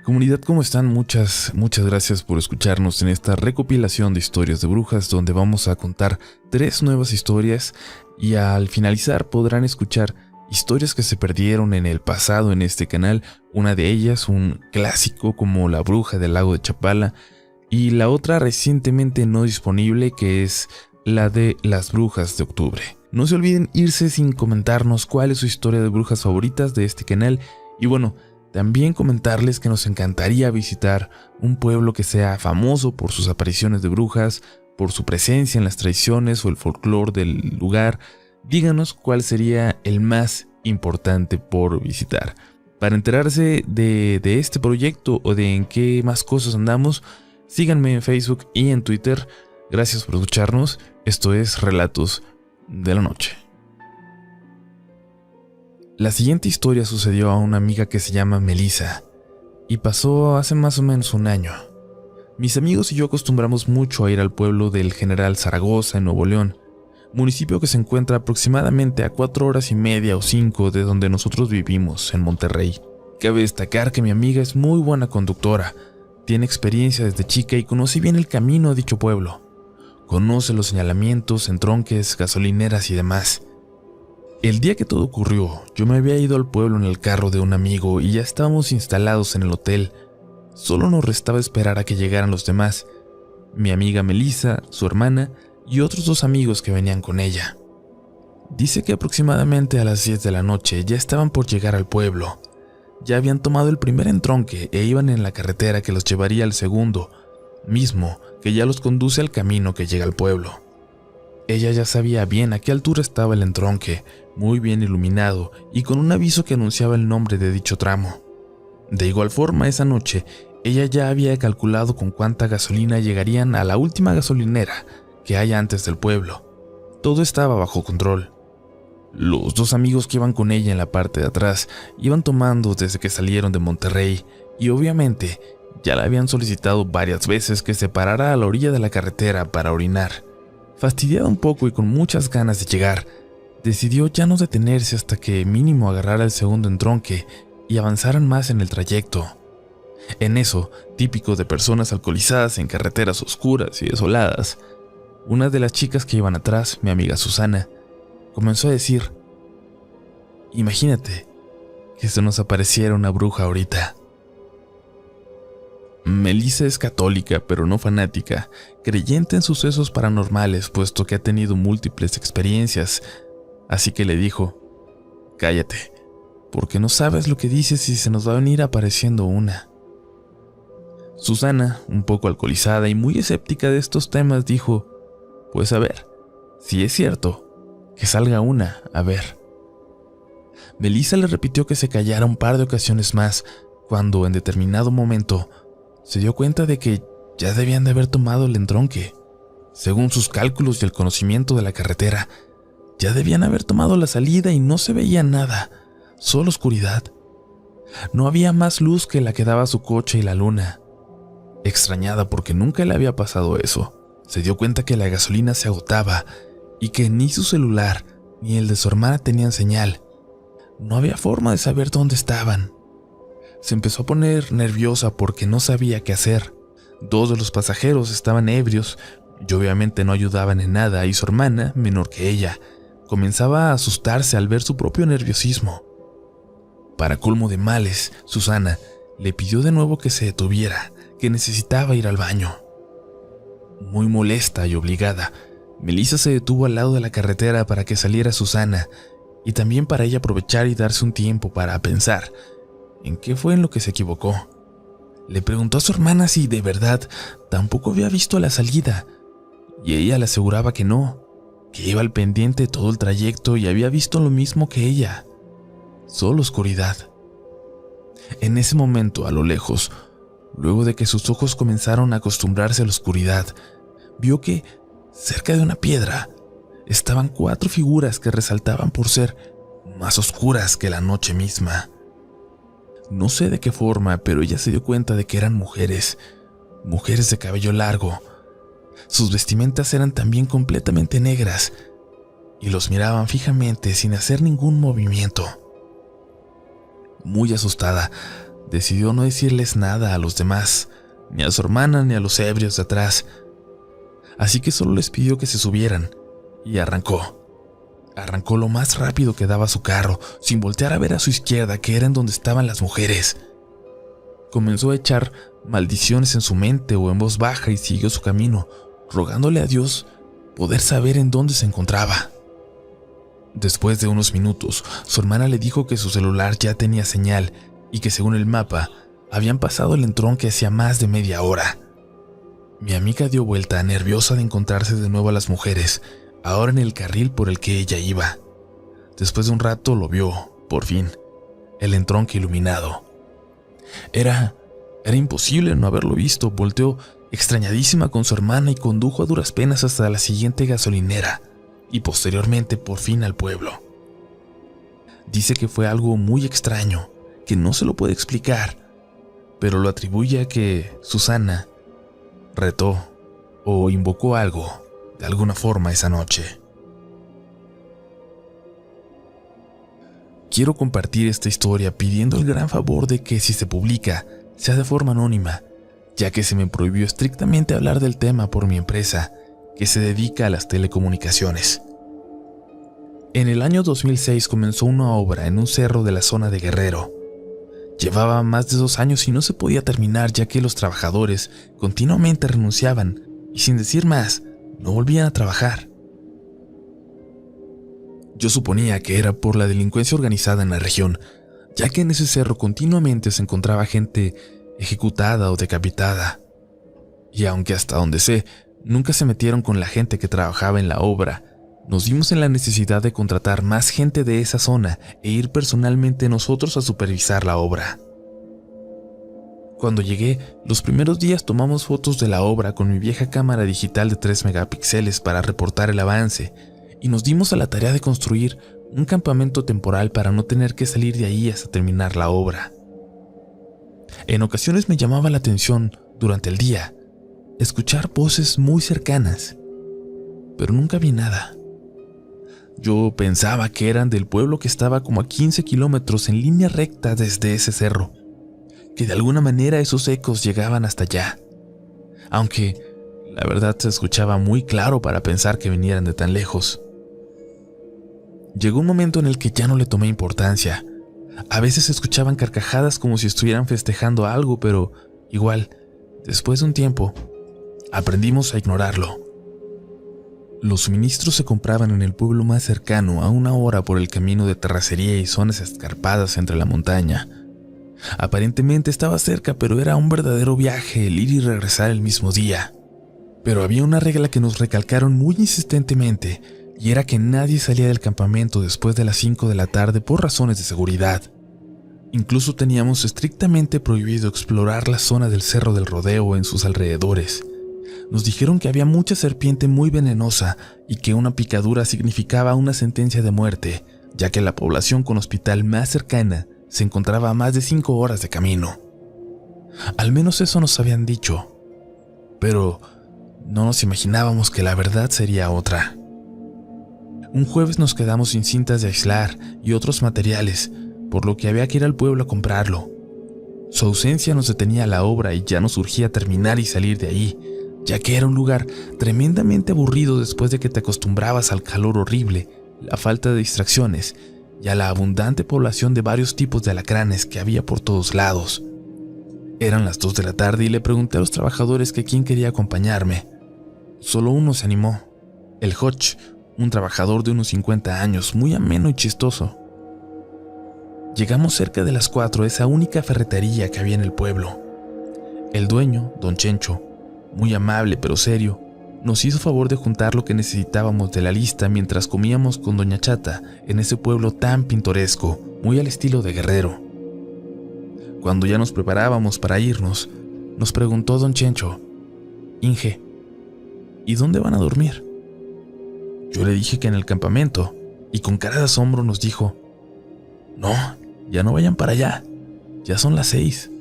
Comunidad, ¿cómo están? Muchas gracias por escucharnos en esta recopilación de historias de brujas, donde vamos a contar 3 nuevas historias y al finalizar podrán escuchar historias que se perdieron en el pasado en este canal. Una de ellas, un clásico como La Bruja del Lago de Chapala, y la otra recientemente no disponible, que es la de Las Brujas de Octubre. No se olviden irse sin comentarnos cuál es su historia de brujas favoritas de este canal. Y bueno, también comentarles que nos encantaría visitar un pueblo que sea famoso por sus apariciones de brujas, por su presencia en las tradiciones o el folclore del lugar. Díganos cuál sería el más importante por visitar. Para enterarse de este proyecto o de en qué más cosas andamos, síganme en Facebook y en Twitter. Gracias por escucharnos. Esto es Relatos de la Noche. La siguiente historia sucedió a una amiga que se llama Melissa y pasó hace más o menos un año. Mis amigos y yo acostumbramos mucho a ir al pueblo del General Zaragoza en Nuevo León, municipio que se encuentra aproximadamente a 4 horas y media o 5 de donde nosotros vivimos, en Monterrey. Cabe destacar que mi amiga es muy buena conductora, tiene experiencia desde chica y conoce bien el camino a dicho pueblo. Conoce los señalamientos, entronques, gasolineras y demás. El día que todo ocurrió, yo me había ido al pueblo en el carro de un amigo y ya estábamos instalados en el hotel. Solo nos restaba esperar a que llegaran los demás, mi amiga Melissa, su hermana y otros 2 amigos que venían con ella. Dice que aproximadamente a las 10 de la noche ya estaban por llegar al pueblo. Ya habían tomado el primer entronque e iban en la carretera que los llevaría al segundo, mismo que ya los conduce al camino que llega al pueblo. Ella ya sabía bien a qué altura estaba el entronque, muy bien iluminado y con un aviso que anunciaba el nombre de dicho tramo. De igual forma, esa noche, ella ya había calculado con cuánta gasolina llegarían a la última gasolinera que hay antes del pueblo. Todo estaba bajo control. Los 2 amigos que iban con ella en la parte de atrás iban tomando desde que salieron de Monterrey y obviamente ya le habían solicitado varias veces que se parara a la orilla de la carretera para orinar. Fastidiada un poco y con muchas ganas de llegar, decidió ya no detenerse hasta que mínimo agarrara el segundo entronque y avanzaran más en el trayecto. En eso, típico de personas alcoholizadas en carreteras oscuras y desoladas, una de las chicas que iban atrás, mi amiga Susana, comenzó a decir: «Imagínate que se nos apareciera una bruja ahorita». Melissa es católica, pero no fanática, creyente en sucesos paranormales, puesto que ha tenido múltiples experiencias, así que le dijo: «Cállate, porque no sabes lo que dices y se nos va a venir apareciendo una». Susana, un poco alcoholizada y muy escéptica de estos temas, dijo: «Pues a ver, si es cierto, que salga una, a ver». Melissa le repitió que se callara un par de ocasiones más, cuando en determinado momento se dio cuenta de que ya debían de haber tomado el entronque. Según sus cálculos y el conocimiento de la carretera, ya debían haber tomado la salida y no se veía nada, solo oscuridad. No había más luz que la que daba su coche y la luna. Extrañada porque nunca le había pasado eso, se dio cuenta que la gasolina se agotaba y que ni su celular ni el de su hermana tenían señal. No había forma de saber dónde estaban. Se empezó a poner nerviosa porque no sabía qué hacer. 2 de los pasajeros estaban ebrios y obviamente no ayudaban en nada, y su hermana, menor que ella, comenzaba a asustarse al ver su propio nerviosismo. Para colmo de males, Susana le pidió de nuevo que se detuviera, que necesitaba ir al baño. Muy molesta y obligada, Melissa se detuvo al lado de la carretera para que saliera Susana y también para ella aprovechar y darse un tiempo para pensar en qué fue en lo que se equivocó. Le preguntó a su hermana si de verdad tampoco había visto la salida, y ella le aseguraba que no, que iba al pendiente todo el trayecto y había visto lo mismo que ella, solo oscuridad. En ese momento, a lo lejos, luego de que sus ojos comenzaron a acostumbrarse a la oscuridad, vio que cerca de una piedra estaban 4 figuras que resaltaban por ser más oscuras que la noche misma. No sé de qué forma, pero ella se dio cuenta de que eran mujeres de cabello largo. Sus vestimentas eran también completamente negras y los miraban fijamente sin hacer ningún movimiento. Muy asustada, decidió no decirles nada a los demás, ni a su hermana ni a los ebrios de atrás. Así que solo les pidió que se subieran y arrancó. Arrancó lo más rápido que daba su carro, sin voltear a ver a su izquierda, que era en donde estaban las mujeres. Comenzó a echar maldiciones en su mente o en voz baja y siguió su camino, rogándole a Dios poder saber en dónde se encontraba. Después de unos minutos, su hermana le dijo que su celular ya tenía señal y que según el mapa, habían pasado el entronque hacía más de media hora. Mi amiga dio vuelta, nerviosa de encontrarse de nuevo a las mujeres, ahora en el carril por el que ella iba. Después de un rato lo vio, por fin, el entronque iluminado. Era imposible no haberlo visto. Volteó extrañadísima con su hermana y condujo a duras penas hasta la siguiente gasolinera y posteriormente por fin al pueblo. Dice que fue algo muy extraño, que no se lo puede explicar, pero lo atribuye a que Susana retó o invocó algo de alguna forma esa noche. Quiero compartir esta historia pidiendo el gran favor de que si se publica, sea de forma anónima, ya que se me prohibió estrictamente hablar del tema por mi empresa, que se dedica a las telecomunicaciones. En el año 2006 comenzó una obra en un cerro de la zona de Guerrero. Llevaba más de 2 años y no se podía terminar, ya que los trabajadores continuamente renunciaban y, sin decir más, no volvían a trabajar. Yo suponía que era por la delincuencia organizada en la región, ya que en ese cerro continuamente se encontraba gente ejecutada o decapitada. Y aunque hasta donde sé, nunca se metieron con la gente que trabajaba en la obra, nos vimos en la necesidad de contratar más gente de esa zona e ir personalmente nosotros a supervisar la obra. Cuando llegué, los primeros días tomamos fotos de la obra con mi vieja cámara digital de 3 megapíxeles para reportar el avance, y nos dimos a la tarea de construir un campamento temporal para no tener que salir de ahí hasta terminar la obra. En ocasiones me llamaba la atención, durante el día, escuchar voces muy cercanas, pero nunca vi nada. Yo pensaba que eran del pueblo que estaba como a 15 kilómetros en línea recta desde ese cerro, que de alguna manera esos ecos llegaban hasta allá, aunque la verdad se escuchaba muy claro para pensar que vinieran de tan lejos. Llegó un momento en el que ya no le tomé importancia. A veces se escuchaban carcajadas como si estuvieran festejando algo, pero igual, después de un tiempo, aprendimos a ignorarlo. Los suministros se compraban en el pueblo más cercano, a 1 hora por el camino de terracería y zonas escarpadas entre la montaña. Aparentemente estaba cerca, pero era un verdadero viaje el ir y regresar el mismo día. Pero había una regla que nos recalcaron muy insistentemente, y era que nadie salía del campamento después de las 5 de la tarde por razones de seguridad. Incluso teníamos estrictamente prohibido explorar la zona del Cerro del Rodeo en sus alrededores. Nos dijeron que había mucha serpiente muy venenosa y que una picadura significaba una sentencia de muerte, ya que la población con hospital más cercana se encontraba a más de 5 horas de camino. Al menos eso nos habían dicho, pero no nos imaginábamos que la verdad sería otra. Un jueves nos quedamos sin cintas de aislar y otros materiales, por lo que había que ir al pueblo a comprarlo. Su ausencia nos detenía la obra y ya nos urgía terminar y salir de ahí, ya que era un lugar tremendamente aburrido después de que te acostumbrabas al calor horrible, la falta de distracciones y a la abundante población de varios tipos de alacranes que había por todos lados. Eran las 2 de la tarde y le pregunté a los trabajadores que quién quería acompañarme. Solo uno se animó, el Hodge, un trabajador de unos 50 años, muy ameno y chistoso. Llegamos cerca de las 4 a esa única ferretería que había en el pueblo. El dueño, don Chencho, muy amable pero serio, nos hizo favor de juntar lo que necesitábamos de la lista mientras comíamos con doña Chata en ese pueblo tan pintoresco, muy al estilo de Guerrero. Cuando ya nos preparábamos para irnos, nos preguntó don Chencho: «Inge, ¿y dónde van a dormir?». Yo le dije que en el campamento, y con cara de asombro nos dijo: «No, ya no vayan para allá, ya son las 6».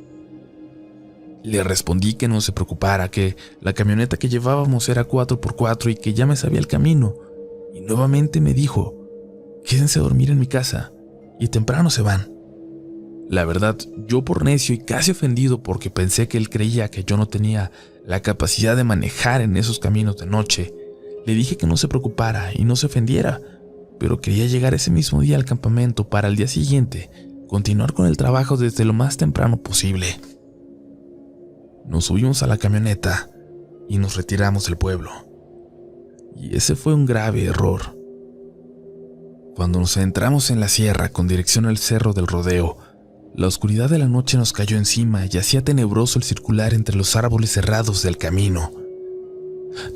Le respondí que no se preocupara, que la camioneta que llevábamos era 4x4 y que ya me sabía el camino, y nuevamente me dijo: «Quédense a dormir en mi casa, y temprano se van». La verdad, yo por necio y casi ofendido porque pensé que él creía que yo no tenía la capacidad de manejar en esos caminos de noche, le dije que no se preocupara y no se ofendiera, pero quería llegar ese mismo día al campamento para al día siguiente continuar con el trabajo desde lo más temprano posible. Nos subimos a la camioneta y nos retiramos del pueblo. Y ese fue un grave error. Cuando nos adentramos en la sierra con dirección al cerro del Rodeo, la oscuridad de la noche nos cayó encima y hacía tenebroso el circular entre los árboles cerrados del camino.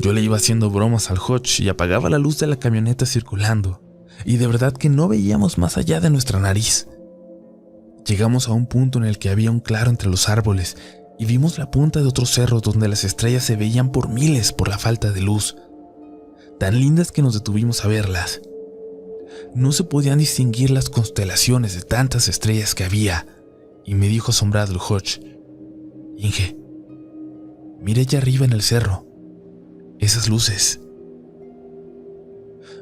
Yo le iba haciendo bromas al Hodge y apagaba la luz de la camioneta circulando, y de verdad que no veíamos más allá de nuestra nariz. Llegamos a un punto en el que había un claro entre los árboles y vimos la punta de otro cerro donde las estrellas se veían por miles por la falta de luz, tan lindas que nos detuvimos a verlas. No se podían distinguir las constelaciones de tantas estrellas que había, y me dijo asombrado el Hodge: Inge, mira allá arriba en el cerro, esas luces.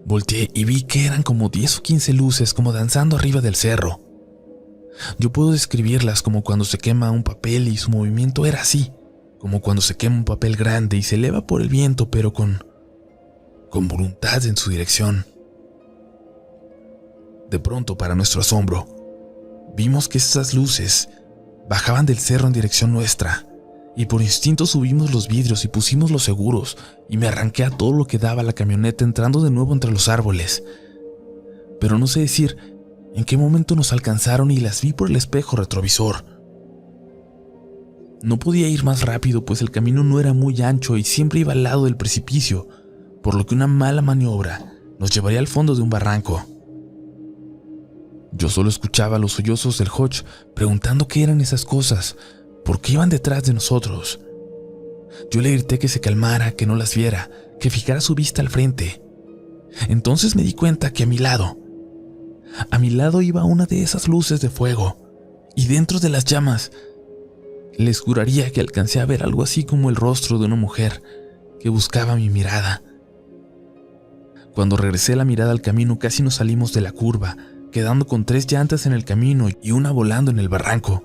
Volteé y vi que eran como 10 o 15 luces como danzando arriba del cerro. Yo puedo describirlas como cuando se quema un papel y su movimiento era así, como cuando se quema un papel grande y se eleva por el viento pero con voluntad en su dirección. De pronto, para nuestro asombro, vimos que esas luces bajaban del cerro en dirección nuestra, y por instinto subimos los vidrios y pusimos los seguros, y me arranqué a todo lo que daba la camioneta entrando de nuevo entre los árboles. Pero no sé decir en qué momento nos alcanzaron y las vi por el espejo retrovisor. No podía ir más rápido, pues el camino no era muy ancho y siempre iba al lado del precipicio, por lo que una mala maniobra nos llevaría al fondo de un barranco. Yo solo escuchaba los sollozos del Hodge preguntando qué eran esas cosas, por qué iban detrás de nosotros. Yo le grité que se calmara, que no las viera, que fijara su vista al frente. Entonces me di cuenta que a mi lado iba una de esas luces de fuego, y dentro de las llamas les juraría que alcancé a ver algo así como el rostro de una mujer que buscaba mi mirada. Cuando regresé la mirada al camino, casi nos salimos de la curva, quedando con 3 llantas en el camino y una volando en el barranco.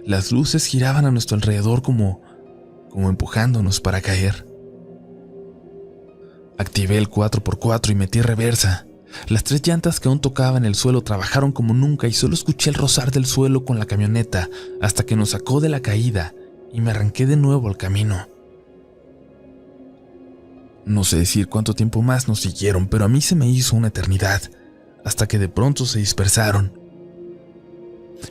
Las luces giraban a nuestro alrededor como empujándonos para caer. Activé el 4x4 y metí reversa. Las 3 llantas que aún tocaban el suelo trabajaron como nunca y solo escuché el rozar del suelo con la camioneta hasta que nos sacó de la caída y me arranqué de nuevo al camino. No sé decir cuánto tiempo más nos siguieron, pero a mí se me hizo una eternidad, hasta que de pronto se dispersaron.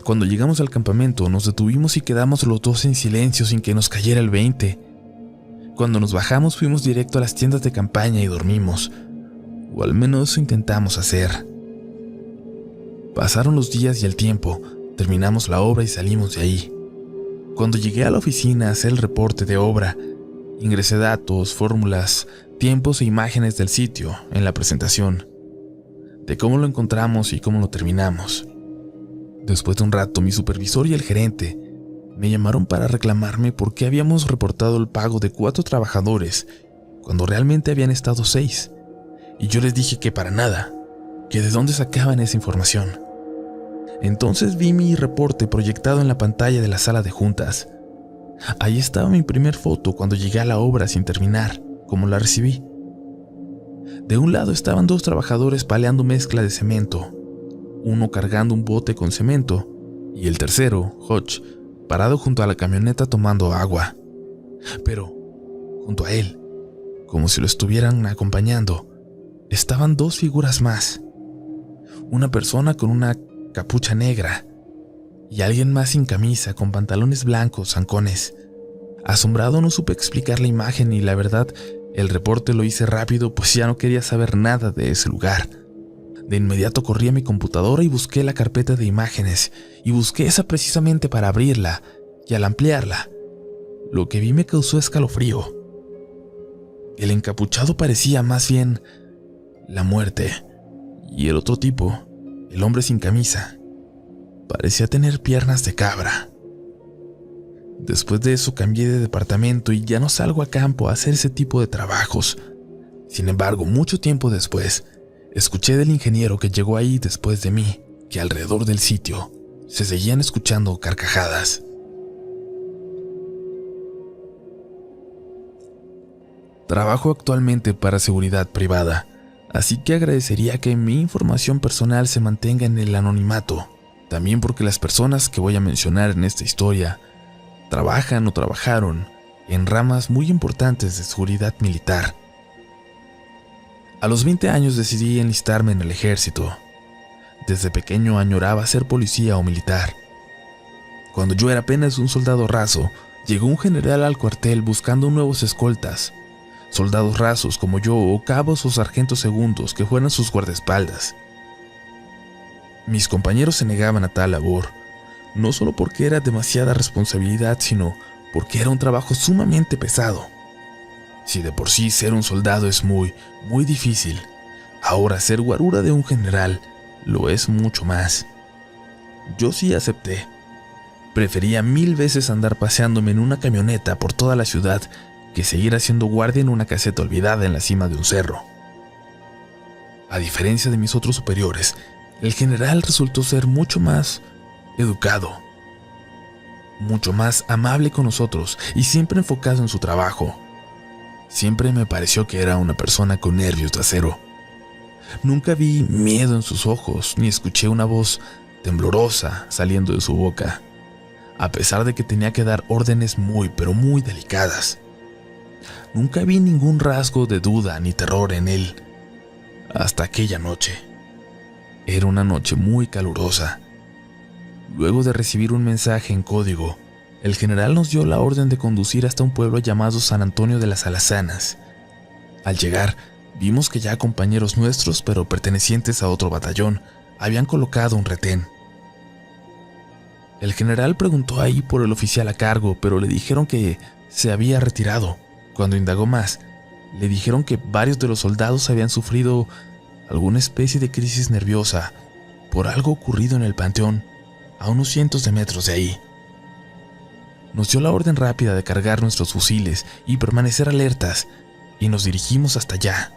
Cuando llegamos al campamento, nos detuvimos y quedamos los dos en silencio sin que nos cayera el 20. Cuando nos bajamos, fuimos directo a las tiendas de campaña y dormimos, o al menos eso intentamos hacer. Pasaron los días y el tiempo, terminamos la obra y salimos de ahí. Cuando llegué a la oficina a hacer el reporte de obra, ingresé datos, fórmulas, tiempos e imágenes del sitio en la presentación, de cómo lo encontramos y cómo lo terminamos. Después de un rato, mi supervisor y el gerente me llamaron para reclamarme por qué habíamos reportado el pago de 4 trabajadores cuando realmente habían estado 6, y yo les dije que para nada, que de dónde sacaban esa información. Entonces vi mi reporte proyectado en la pantalla de la sala de juntas. Ahí estaba mi primer foto cuando llegué a la obra sin terminar, como la recibí. De un lado estaban 2 trabajadores paleando mezcla de cemento, uno cargando un bote con cemento y el tercero, Hodge, parado junto a la camioneta tomando agua. Pero, junto a él, como si lo estuvieran acompañando, estaban 2 figuras más. Una persona con una capucha negra y alguien más sin camisa, con pantalones blancos, zancones. Asombrado no supe explicar la imagen y la verdad, el reporte lo hice rápido pues ya no quería saber nada de ese lugar. De inmediato corrí a mi computadora y busqué la carpeta de imágenes, y busqué esa precisamente para abrirla, y al ampliarla, lo que vi me causó escalofrío. El encapuchado parecía más bien la muerte, y el otro tipo, el hombre sin camisa, parecía tener piernas de cabra. Después de eso cambié de departamento y ya no salgo a campo a hacer ese tipo de trabajos. Sin embargo, mucho tiempo después, escuché del ingeniero que llegó ahí después de mí que alrededor del sitio se seguían escuchando carcajadas. Trabajo actualmente para seguridad privada, así que agradecería que mi información personal se mantenga en el anonimato, también porque las personas que voy a mencionar en esta historia trabajan o trabajaron en ramas muy importantes de seguridad militar. A los 20 años decidí enlistarme en el ejército. Desde pequeño añoraba ser policía o militar. Cuando yo era apenas un soldado raso, llegó un general al cuartel buscando nuevos escoltas, soldados rasos como yo o cabos o sargentos segundos que fueran sus guardaespaldas. Mis compañeros se negaban a tal labor, no solo porque era demasiada responsabilidad, sino porque era un trabajo sumamente pesado. Si de por sí ser un soldado es muy difícil, ahora ser guarura de un general lo es mucho más. Yo sí acepté. Prefería 1000 veces andar paseándome en una camioneta por toda la ciudad que seguir haciendo guardia en una caseta olvidada en la cima de un cerro. A diferencia de mis otros superiores, el general resultó ser mucho más educado, mucho más amable con nosotros y siempre enfocado en su trabajo. Siempre me pareció que era una persona con nervios de acero. Nunca vi miedo en sus ojos, ni escuché una voz temblorosa saliendo de su boca, a pesar de que tenía que dar órdenes pero muy delicadas. Nunca vi ningún rasgo de duda ni terror en él, hasta aquella noche. Era una noche muy calurosa. Luego de recibir un mensaje en código, el general nos dio la orden de conducir hasta un pueblo llamado San Antonio de las Alazanas. Al llegar, vimos que ya compañeros nuestros, pero pertenecientes a otro batallón, habían colocado un retén. El general preguntó ahí por el oficial a cargo, pero le dijeron que se había retirado. Cuando indagó más, le dijeron que varios de los soldados habían sufrido alguna especie de crisis nerviosa por algo ocurrido en el panteón, a unos cientos de metros de ahí. Nos dio la orden rápida de cargar nuestros fusiles y permanecer alertas, y nos dirigimos hasta allá.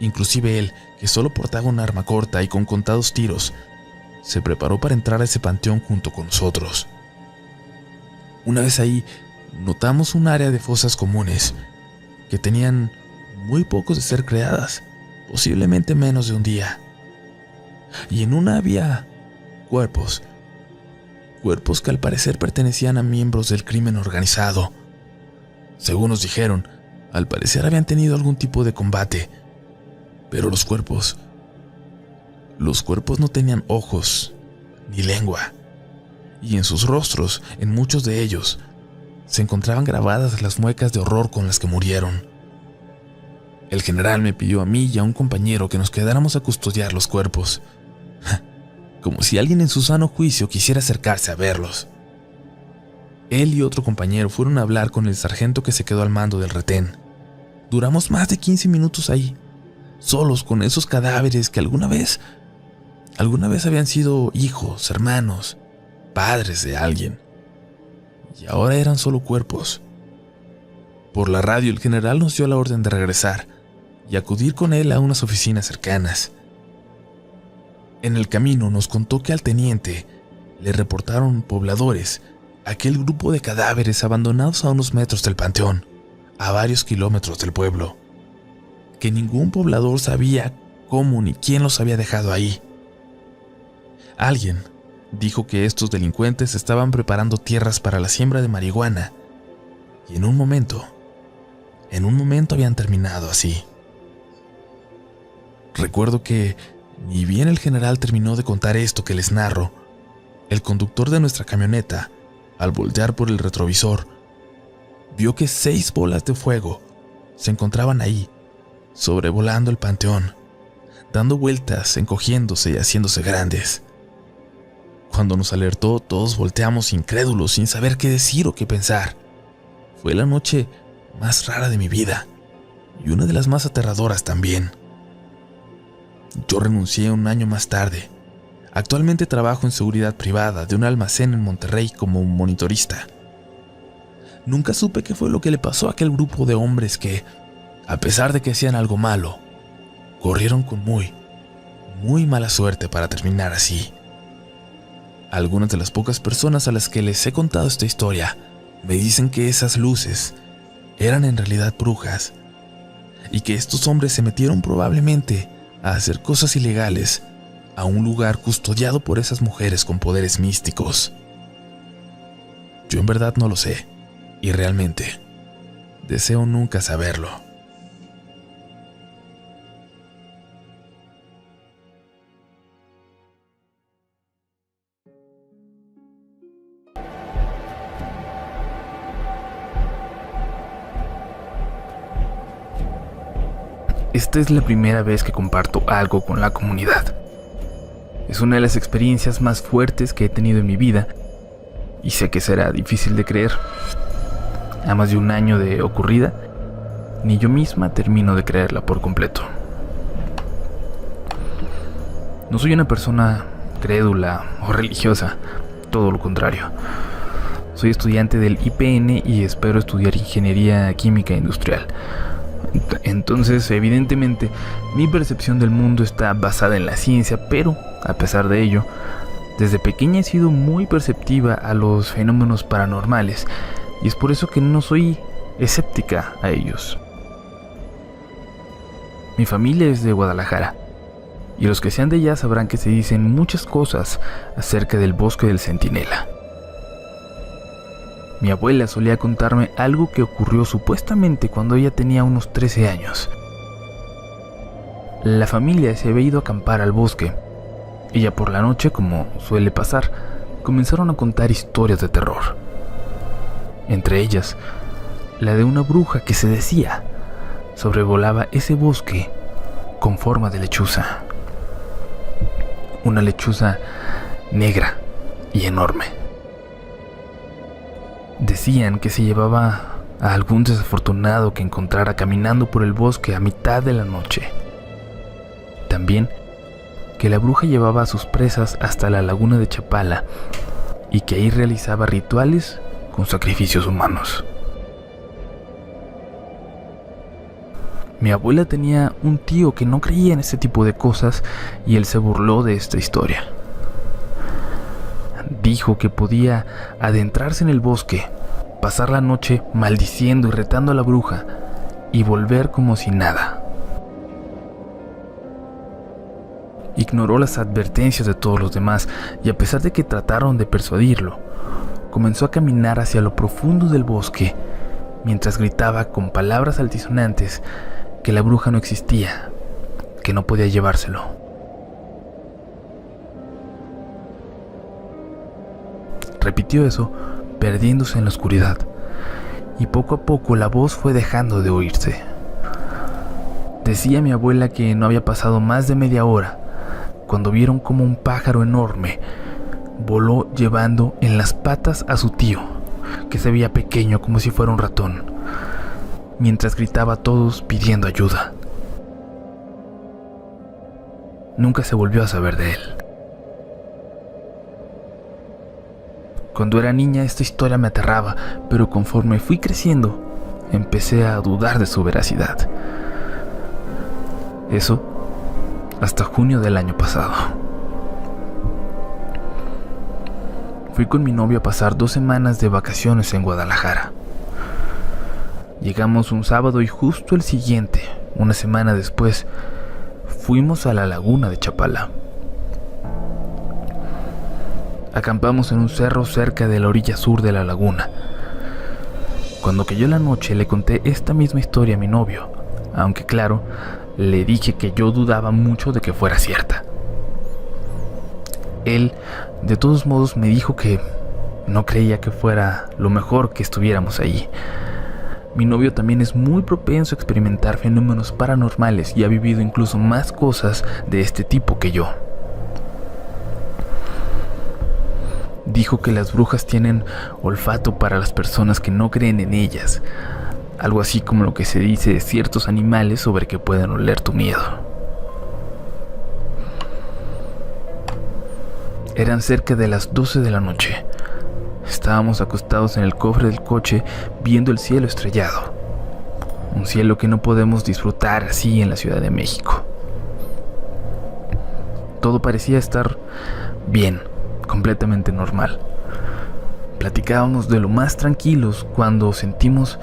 Inclusive él, que solo portaba un arma corta y con contados tiros, se preparó para entrar a ese panteón junto con nosotros. Una vez ahí, notamos un área de fosas comunes que tenían muy pocos de ser creadas, posiblemente menos de un día. Y en una había cuerpos que al parecer pertenecían a miembros del crimen organizado. Según nos dijeron, al parecer habían tenido algún tipo de combate, pero los cuerpos no tenían ojos ni lengua, y en sus rostros, en muchos de ellos, se encontraban grabadas las muecas de horror con las que murieron. El general me pidió a mí y a un compañero que nos quedáramos a custodiar los cuerpos, como si alguien en su sano juicio quisiera acercarse a verlos. Él y otro compañero fueron a hablar con el sargento que se quedó al mando del retén. Duramos más de 15 minutos ahí, solos con esos cadáveres que alguna vez habían sido hijos, hermanos, padres de alguien, y ahora eran solo cuerpos. Por la radio el general nos dio la orden de regresar y acudir con él a unas oficinas cercanas. En el camino nos contó que al teniente le reportaron pobladores aquel grupo de cadáveres abandonados a unos metros del panteón, a varios kilómetros del pueblo, que ningún poblador sabía cómo ni quién los había dejado ahí. Alguien dijo que estos delincuentes estaban preparando tierras para la siembra de marihuana, y en un momento habían terminado así. Recuerdo que, ni bien el general terminó de contar esto que les narro, el conductor de nuestra camioneta, al voltear por el retrovisor, vio que 6 bolas de fuego se encontraban ahí, sobrevolando el panteón, dando vueltas, encogiéndose y haciéndose grandes. Cuando nos alertó, todos volteamos incrédulos, sin saber qué decir o qué pensar. Fue la noche más rara de mi vida, y una de las más aterradoras también. Yo renuncié un año más tarde. Actualmente trabajo en seguridad privada de un almacén en Monterrey como monitorista. Nunca supe qué fue lo que le pasó a aquel grupo de hombres que, a pesar de que hacían algo malo, corrieron con muy mala suerte para terminar así. Algunas de las pocas personas a las que les he contado esta historia me dicen que esas luces eran en realidad brujas y que estos hombres se metieron probablemente a hacer cosas ilegales a un lugar custodiado por esas mujeres con poderes místicos. Yo en verdad no lo sé, y realmente deseo nunca saberlo. Esta es la primera vez que comparto algo con la comunidad. Es una de las experiencias más fuertes que he tenido en mi vida y sé que será difícil de creer. A más de un año de ocurrida, ni yo misma termino de creerla por completo. No soy una persona crédula o religiosa, todo lo contrario. Soy estudiante del IPN y espero estudiar Ingeniería Química Industrial. Entonces, evidentemente, mi percepción del mundo está basada en la ciencia, pero, a pesar de ello, desde pequeña he sido muy perceptiva a los fenómenos paranormales, y es por eso que no soy escéptica a ellos. Mi familia es de Guadalajara, y los que sean de allá sabrán que se dicen muchas cosas acerca del bosque del Centinela. Mi abuela solía contarme algo que ocurrió supuestamente cuando ella tenía unos 13 años. La familia se había ido a acampar al bosque, y ya por la noche, como suele pasar, comenzaron a contar historias de terror. Entre ellas, la de una bruja que se decía sobrevolaba ese bosque con forma de lechuza. Una lechuza negra y enorme. Decían que se llevaba a algún desafortunado que encontrara caminando por el bosque a mitad de la noche. También que la bruja llevaba a sus presas hasta la laguna de Chapala y que ahí realizaba rituales con sacrificios humanos. Mi abuela tenía un tío que no creía en este tipo de cosas y él se burló de esta historia. Dijo que podía adentrarse en el bosque, pasar la noche maldiciendo y retando a la bruja y volver como si nada. Ignoró las advertencias de todos los demás y a pesar de que trataron de persuadirlo, comenzó a caminar hacia lo profundo del bosque mientras gritaba con palabras altisonantes que la bruja no existía, que no podía llevárselo. Repitió eso, perdiéndose en la oscuridad, y poco a poco la voz fue dejando de oírse. Decía mi abuela que no había pasado más de media hora cuando vieron como un pájaro enorme voló llevando en las patas a su tío, que se veía pequeño como si fuera un ratón, mientras gritaba a todos pidiendo ayuda. Nunca se volvió a saber de él. Cuando era niña esta historia me aterraba, pero conforme fui creciendo, empecé a dudar de su veracidad. Eso hasta junio del año pasado. Fui con mi novio a pasar 2 semanas de vacaciones en Guadalajara. Llegamos un sábado y justo el siguiente, una semana después, fuimos a la laguna de Chapala. Acampamos en un cerro cerca de la orilla sur de la laguna. Cuando cayó la noche le conté esta misma historia a mi novio, aunque claro, le dije que yo dudaba mucho de que fuera cierta. Él, de todos modos, me dijo que no creía que fuera lo mejor que estuviéramos ahí. Mi novio también es muy propenso a experimentar fenómenos paranormales y ha vivido incluso más cosas de este tipo que yo. Dijo que las brujas tienen olfato para las personas que no creen en ellas, algo así como lo que se dice de ciertos animales sobre que pueden oler tu miedo. Eran cerca de las 12 de la noche. Estábamos acostados en el cofre del coche viendo el cielo estrellado, un cielo que no podemos disfrutar así en la Ciudad de México. Todo parecía estar bien, completamente normal. Platicábamos de lo más tranquilos cuando sentimos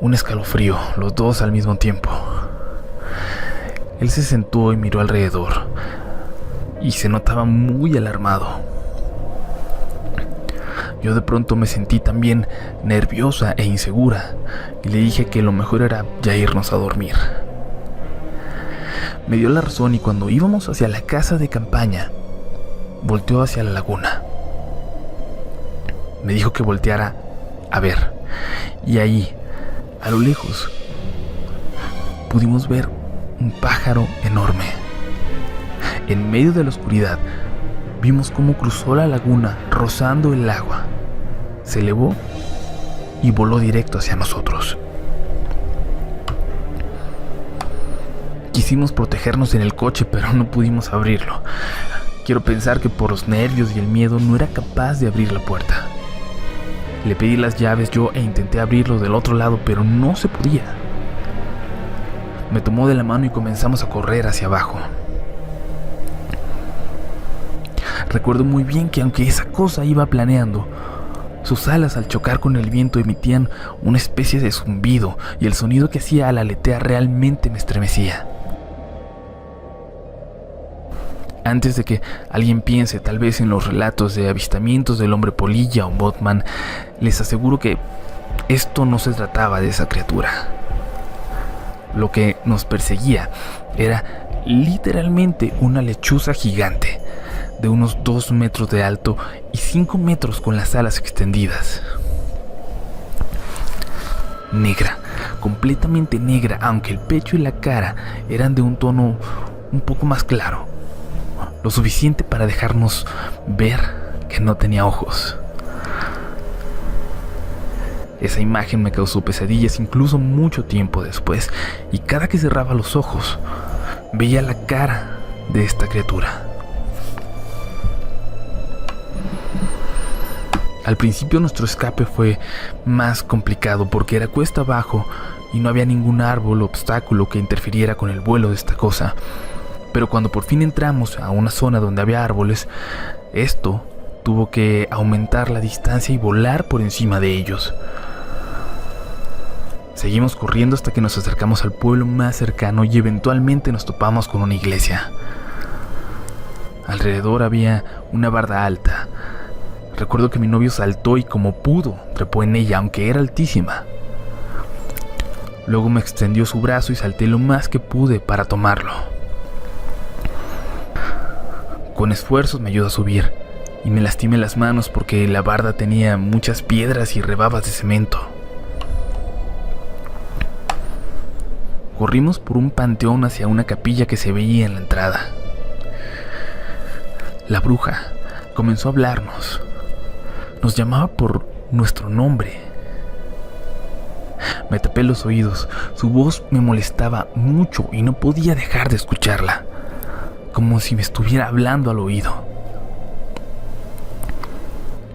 un escalofrío, los dos al mismo tiempo. Él se sentó y miró alrededor y se notaba muy alarmado. Yo de pronto me sentí también nerviosa e insegura y le dije que lo mejor era ya irnos a dormir. Me dio la razón y cuando íbamos hacia la casa de campaña, volteó hacia la laguna. Me dijo que volteara a ver, y ahí, a lo lejos, pudimos ver un pájaro enorme. En medio de la oscuridad, vimos cómo cruzó la laguna rozando el agua. Se elevó y voló directo hacia nosotros. Quisimos protegernos en el coche, pero no pudimos abrirlo. Quiero pensar que por los nervios y el miedo no era capaz de abrir la puerta. Le pedí las llaves yo e intenté abrirlo del otro lado, pero no se podía. Me tomó de la mano y comenzamos a correr hacia abajo. Recuerdo muy bien que aunque esa cosa iba planeando, sus alas al chocar con el viento emitían una especie de zumbido y el sonido que hacía al aletear realmente me estremecía. Antes de que alguien piense tal vez en los relatos de avistamientos del hombre polilla o Mothman, les aseguro que esto no se trataba de esa criatura. Lo que nos perseguía era literalmente una lechuza gigante de unos 2 metros de alto y 5 metros con las alas extendidas. Negra, completamente negra, aunque el pecho y la cara eran de un tono un poco más claro, lo suficiente para dejarnos ver que no tenía ojos. Esa imagen me causó pesadillas incluso mucho tiempo después, y cada que cerraba los ojos veía la cara de esta criatura. Al principio nuestro escape fue más complicado porque era cuesta abajo y no había ningún árbol o obstáculo que interfiriera con el vuelo de esta cosa. Pero cuando por fin entramos a una zona donde había árboles, esto tuvo que aumentar la distancia y volar por encima de ellos. Seguimos corriendo hasta que nos acercamos al pueblo más cercano y eventualmente nos topamos con una iglesia. Alrededor había una barda alta. Recuerdo que mi novio saltó y como pudo trepó en ella, aunque era altísima. Luego me extendió su brazo y salté lo más que pude para tomarlo. Con esfuerzos me ayudó a subir y me lastimé las manos porque la barda tenía muchas piedras y rebabas de cemento. Corrimos por un panteón hacia una capilla que se veía en la entrada. La bruja comenzó a hablarnos. Nos llamaba por nuestro nombre. Me tapé los oídos. Su voz me molestaba mucho y no podía dejar de escucharla, como si me estuviera hablando al oído.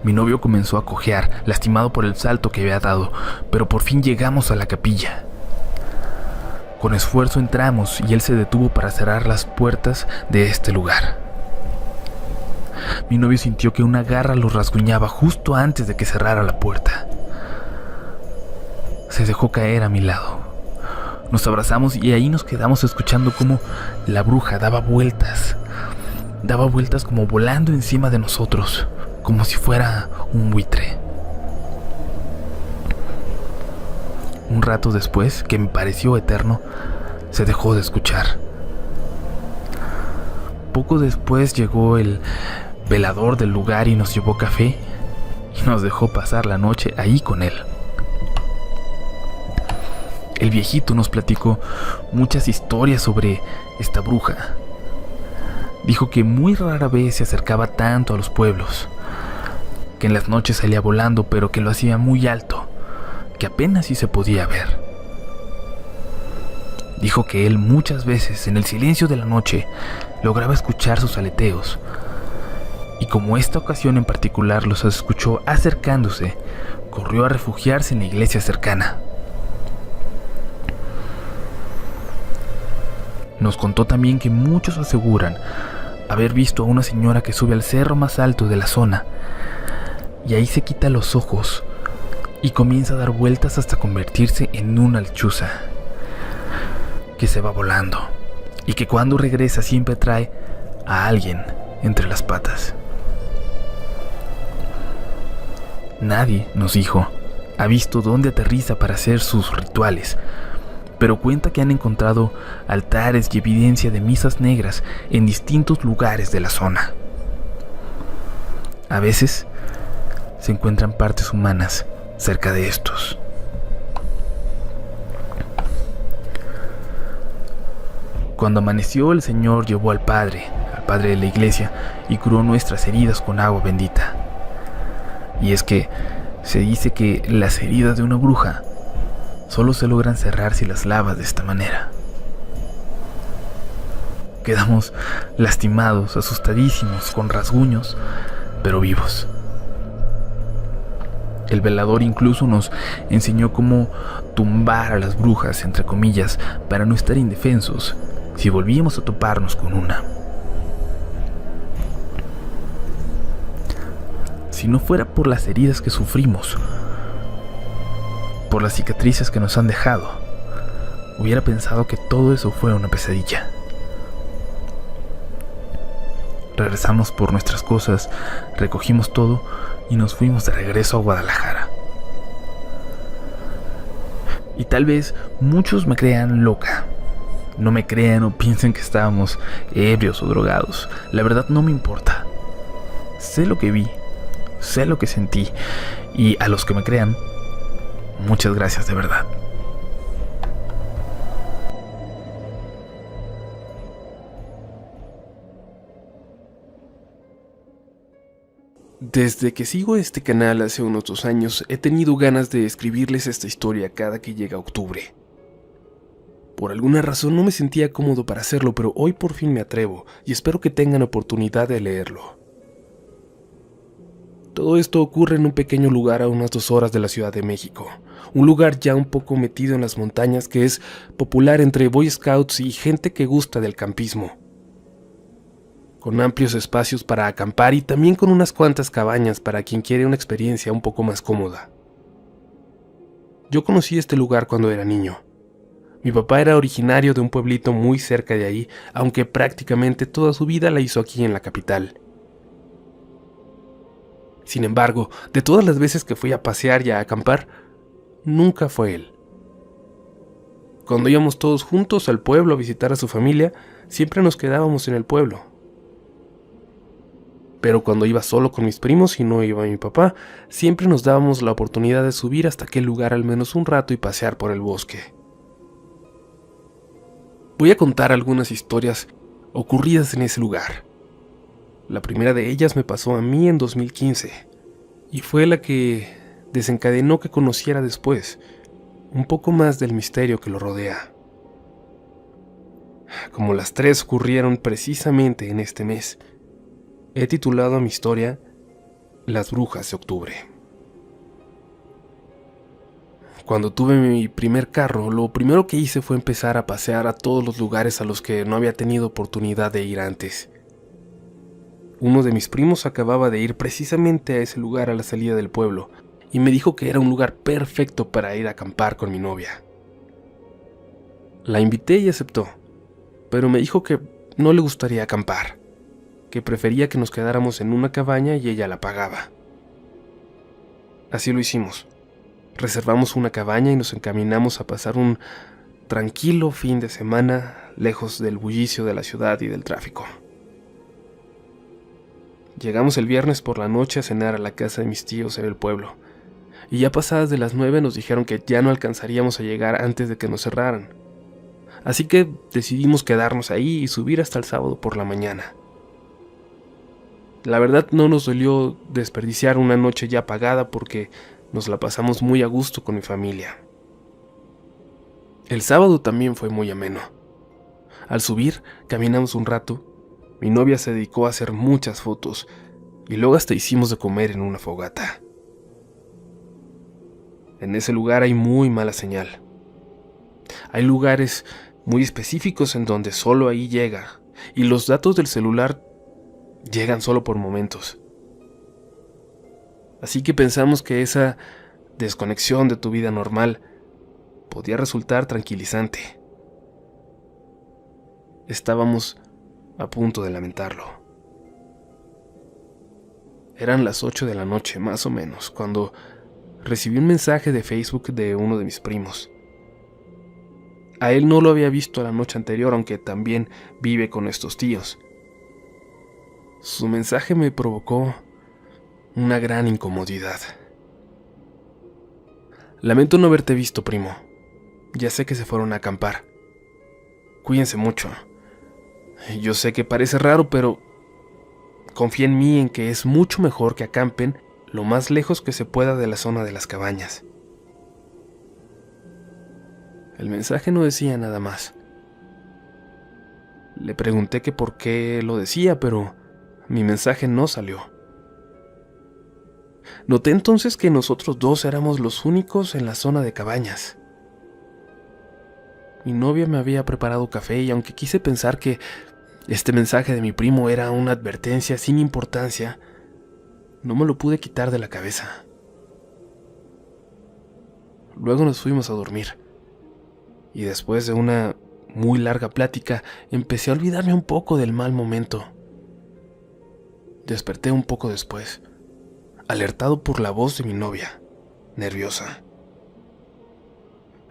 Mi novio comenzó a cojear, lastimado por el salto que había dado, pero por fin llegamos a la capilla. Con esfuerzo entramos y él se detuvo para cerrar las puertas de este lugar. Mi novio sintió que una garra lo rasguñaba justo antes de que cerrara la puerta. Se dejó caer a mi lado. Nos abrazamos y ahí nos quedamos escuchando cómo la bruja daba vueltas como volando encima de nosotros, como si fuera un buitre. Un rato después, que me pareció eterno, se dejó de escuchar. Poco después llegó el velador del lugar y nos llevó café y nos dejó pasar la noche ahí con él. El viejito nos platicó muchas historias sobre esta bruja. Dijo que muy rara vez se acercaba tanto a los pueblos, que en las noches salía volando, pero que lo hacía muy alto, que apenas sí se podía ver. Dijo que él muchas veces, en el silencio de la noche, lograba escuchar sus aleteos, y como esta ocasión en particular los escuchó acercándose, corrió a refugiarse en la iglesia cercana. Nos contó también que muchos aseguran haber visto a una señora que sube al cerro más alto de la zona y ahí se quita los ojos y comienza a dar vueltas hasta convertirse en una lechuza que se va volando y que cuando regresa siempre trae a alguien entre las patas. Nadie, nos dijo, ha visto dónde aterriza para hacer sus rituales, pero cuenta que han encontrado altares y evidencia de misas negras en distintos lugares de la zona. A veces se encuentran partes humanas cerca de estos. Cuando amaneció, el Señor llevó al padre de la iglesia, y curó nuestras heridas con agua bendita. Y es que se dice que las heridas de una bruja solo se logran cerrar si las lavas de esta manera. Quedamos lastimados, asustadísimos, con rasguños, pero vivos. El velador incluso nos enseñó cómo tumbar a las brujas, entre comillas, para no estar indefensos si volvíamos a toparnos con una. Si no fuera por las heridas que sufrimos, por las cicatrices que nos han dejado, hubiera pensado que todo eso fue una pesadilla. Regresamos por nuestras cosas, recogimos todo y nos fuimos de regreso a Guadalajara. Y tal vez muchos me crean loca. No me crean o piensen que estábamos ebrios o drogados. La verdad no me importa. Sé lo que vi, sé lo que sentí, y a los que me crean, muchas gracias de verdad. Desde que sigo este canal hace unos 2 años, he tenido ganas de escribirles esta historia cada que llega octubre. Por alguna razón no me sentía cómodo para hacerlo, pero hoy por fin me atrevo y espero que tengan oportunidad de leerlo. Todo esto ocurre en un pequeño lugar a unas 2 horas de la Ciudad de México, un lugar ya un poco metido en las montañas que es popular entre Boy Scouts y gente que gusta del campismo, con amplios espacios para acampar y también con unas cuantas cabañas para quien quiere una experiencia un poco más cómoda. Yo conocí este lugar cuando era niño. Mi papá era originario de un pueblito muy cerca de ahí, aunque prácticamente toda su vida la hizo aquí en la capital. Sin embargo, de todas las veces que fui a pasear y a acampar, nunca fue él. Cuando íbamos todos juntos al pueblo a visitar a su familia, siempre nos quedábamos en el pueblo. Pero cuando iba solo con mis primos y no iba mi papá, siempre nos dábamos la oportunidad de subir hasta aquel lugar al menos un rato y pasear por el bosque. Voy a contar algunas historias ocurridas en ese lugar. La primera de ellas me pasó a mí en 2015 y fue la que desencadenó que conociera después un poco más del misterio que lo rodea. Como las 3 ocurrieron precisamente en este mes, he titulado a mi historia Las brujas de octubre. Cuando tuve mi primer carro, lo primero que hice fue empezar a pasear a todos los lugares a los que no había tenido oportunidad de ir antes. Uno de mis primos acababa de ir precisamente a ese lugar a la salida del pueblo y me dijo que era un lugar perfecto para ir a acampar con mi novia. La invité y aceptó, pero me dijo que no le gustaría acampar, que prefería que nos quedáramos en una cabaña y ella la pagaba. Así lo hicimos. Reservamos una cabaña y nos encaminamos a pasar un tranquilo fin de semana lejos del bullicio de la ciudad y del tráfico. Llegamos el viernes por la noche a cenar a la casa de mis tíos en el pueblo, y ya pasadas de las 9 nos dijeron que ya no alcanzaríamos a llegar antes de que nos cerraran. Así que decidimos quedarnos ahí y subir hasta el sábado por la mañana. La verdad no nos dolió desperdiciar una noche ya pagada porque nos la pasamos muy a gusto con mi familia. El sábado también fue muy ameno. Al subir, caminamos un rato. Mi novia se dedicó a hacer muchas fotos y luego hasta hicimos de comer en una fogata. En ese lugar hay muy mala señal. Hay lugares muy específicos en donde solo ahí llega y los datos del celular llegan solo por momentos. Así que pensamos que esa desconexión de tu vida normal podía resultar tranquilizante. Estábamos a punto de lamentarlo. Eran las 8 de la noche, más o menos, cuando recibí un mensaje de Facebook de uno de mis primos. A él no lo había visto la noche anterior, aunque también vive con estos tíos. Su mensaje me provocó una gran incomodidad. Lamento no haberte visto, primo. Ya sé que se fueron a acampar. Cuídense mucho. Yo sé que parece raro, pero confía en mí en que es mucho mejor que acampen lo más lejos que se pueda de la zona de las cabañas. El mensaje no decía nada más. Le pregunté que por qué lo decía, pero mi mensaje no salió. Noté entonces que nosotros dos éramos los únicos en la zona de cabañas. Mi novia me había preparado café y aunque quise pensar que este mensaje de mi primo era una advertencia sin importancia, no me lo pude quitar de la cabeza. Luego nos fuimos a dormir. Y después de una muy larga plática, empecé a olvidarme un poco del mal momento. Desperté un poco después, alertado por la voz de mi novia, nerviosa.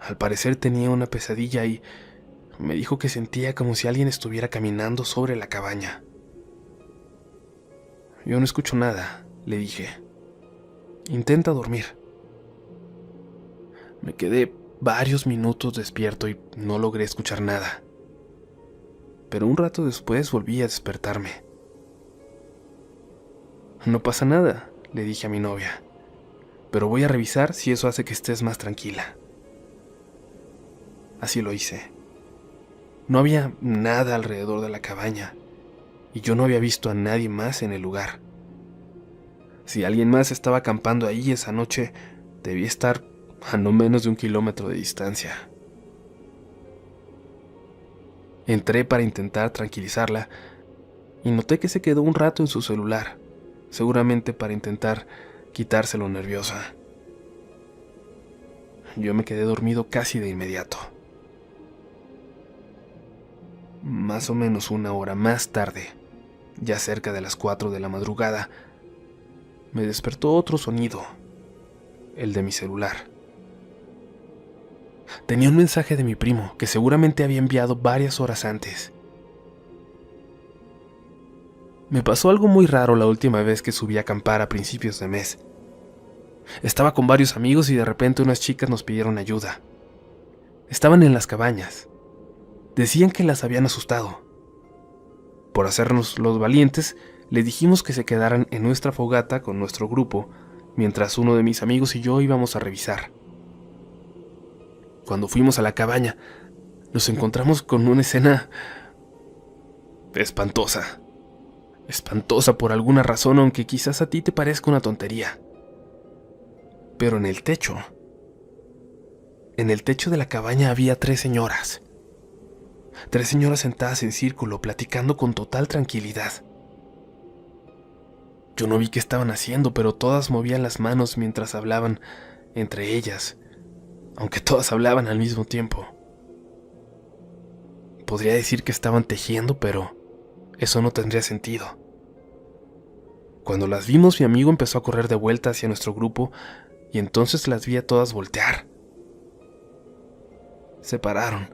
Al parecer tenía una pesadilla y me dijo que sentía como si alguien estuviera caminando sobre la cabaña. Yo no escucho nada, le dije. Intenta dormir. Me quedé varios minutos despierto y no logré escuchar nada. Pero un rato después volví a despertarme. No pasa nada, le dije a mi novia, pero voy a revisar si eso hace que estés más tranquila. Así lo hice. No había nada alrededor de la cabaña y yo no había visto a nadie más en el lugar. Si alguien más estaba acampando ahí esa noche, debía estar a no menos de 1 kilómetro de distancia. Entré para intentar tranquilizarla y noté que se quedó un rato en su celular, seguramente para intentar quitárselo nerviosa. Yo me quedé dormido casi de inmediato. Más o menos 1 hora más tarde, ya cerca de las 4 de la madrugada, me despertó otro sonido, el de mi celular. Tenía un mensaje de mi primo que seguramente había enviado varias horas antes. Me pasó algo muy raro la última vez que subí a acampar a principios de mes. Estaba con varios amigos y de repente unas chicas nos pidieron ayuda. Estaban en las cabañas. Decían que las habían asustado. Por hacernos los valientes, les dijimos que se quedaran en nuestra fogata con nuestro grupo, mientras uno de mis amigos y yo íbamos a revisar. Cuando fuimos a la cabaña, nos encontramos con una escena espantosa. Espantosa por alguna razón, aunque quizás a ti te parezca una tontería. Pero en el techo de la cabaña había 3 señoras. 3 señoras sentadas en círculo, platicando con total tranquilidad. Yo no vi qué estaban haciendo, pero todas movían las manos mientras hablaban entre ellas, aunque todas hablaban al mismo tiempo. Podría decir que estaban tejiendo, pero eso no tendría sentido. Cuando las vimos, mi amigo empezó a correr de vuelta hacia nuestro grupo y entonces las vi a todas voltear. Se pararon,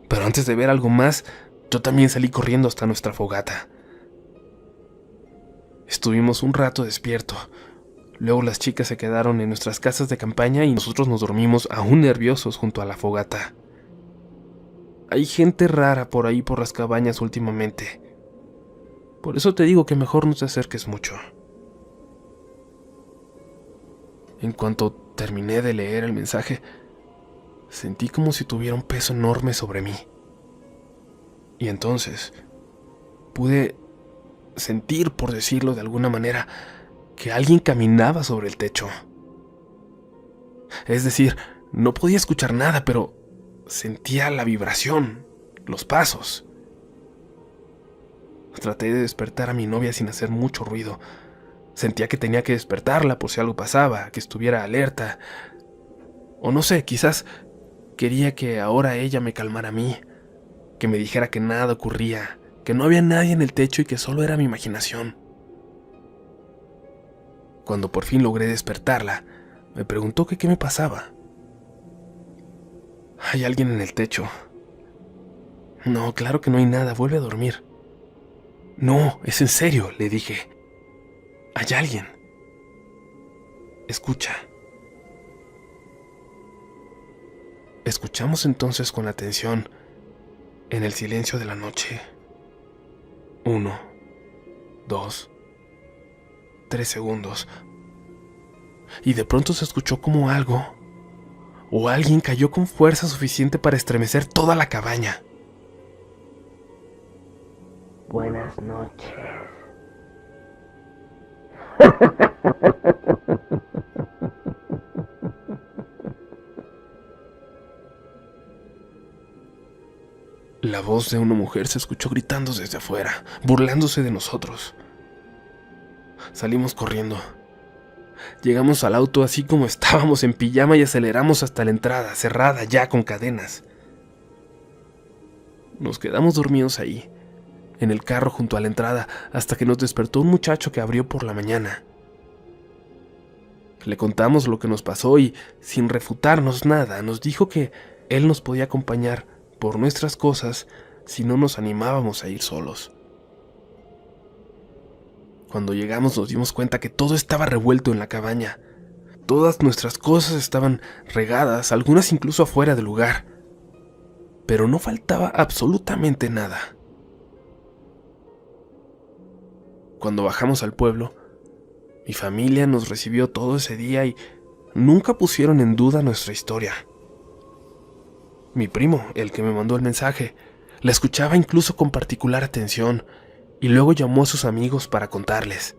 pero antes de ver algo más, yo también salí corriendo hasta nuestra fogata. Estuvimos un rato despierto. Luego las chicas se quedaron en nuestras casas de campaña y nosotros nos dormimos aún nerviosos junto a la fogata. Hay gente rara por ahí por las cabañas últimamente. Por eso te digo que mejor no te acerques mucho. En cuanto terminé de leer el mensaje, sentí como si tuviera un peso enorme sobre mí. Y entonces pude sentir, por decirlo de alguna manera, que alguien caminaba sobre el techo. Es decir, no podía escuchar nada, pero sentía la vibración, los pasos. Traté de despertar a mi novia sin hacer mucho ruido. Sentía que tenía que despertarla por si algo pasaba, que estuviera alerta. O no sé, quizás quería que ahora ella me calmara a mí, que me dijera que nada ocurría, que no había nadie en el techo y que solo era mi imaginación. Cuando por fin logré despertarla, me preguntó que qué me pasaba. ¿Hay alguien en el techo? No, claro que no hay nada, vuelve a dormir. No, es en serio, le dije. Hay alguien. Escucha. Escuchamos entonces con atención, en el silencio de la noche. 1, 2, 3 segundos. Y de pronto se escuchó como algo o alguien cayó con fuerza suficiente para estremecer toda la cabaña. Buenas noches. La voz de una mujer se escuchó gritando desde afuera, burlándose de nosotros. Salimos corriendo. Llegamos al auto así como estábamos en pijama y aceleramos hasta la entrada, cerrada ya con cadenas. Nos quedamos dormidos ahí, en el carro junto a la entrada, hasta que nos despertó un muchacho que abrió por la mañana. Le contamos lo que nos pasó y, sin refutarnos nada, nos dijo que él nos podía acompañar por nuestras cosas si no nos animábamos a ir solos. Cuando llegamos nos dimos cuenta que todo estaba revuelto en la cabaña. Todas nuestras cosas estaban regadas, algunas incluso afuera del lugar. Pero no faltaba absolutamente nada. Cuando bajamos al pueblo, mi familia nos recibió todo ese día y nunca pusieron en duda nuestra historia. Mi primo, el que me mandó el mensaje, la escuchaba incluso con particular atención y luego llamó a sus amigos para contarles.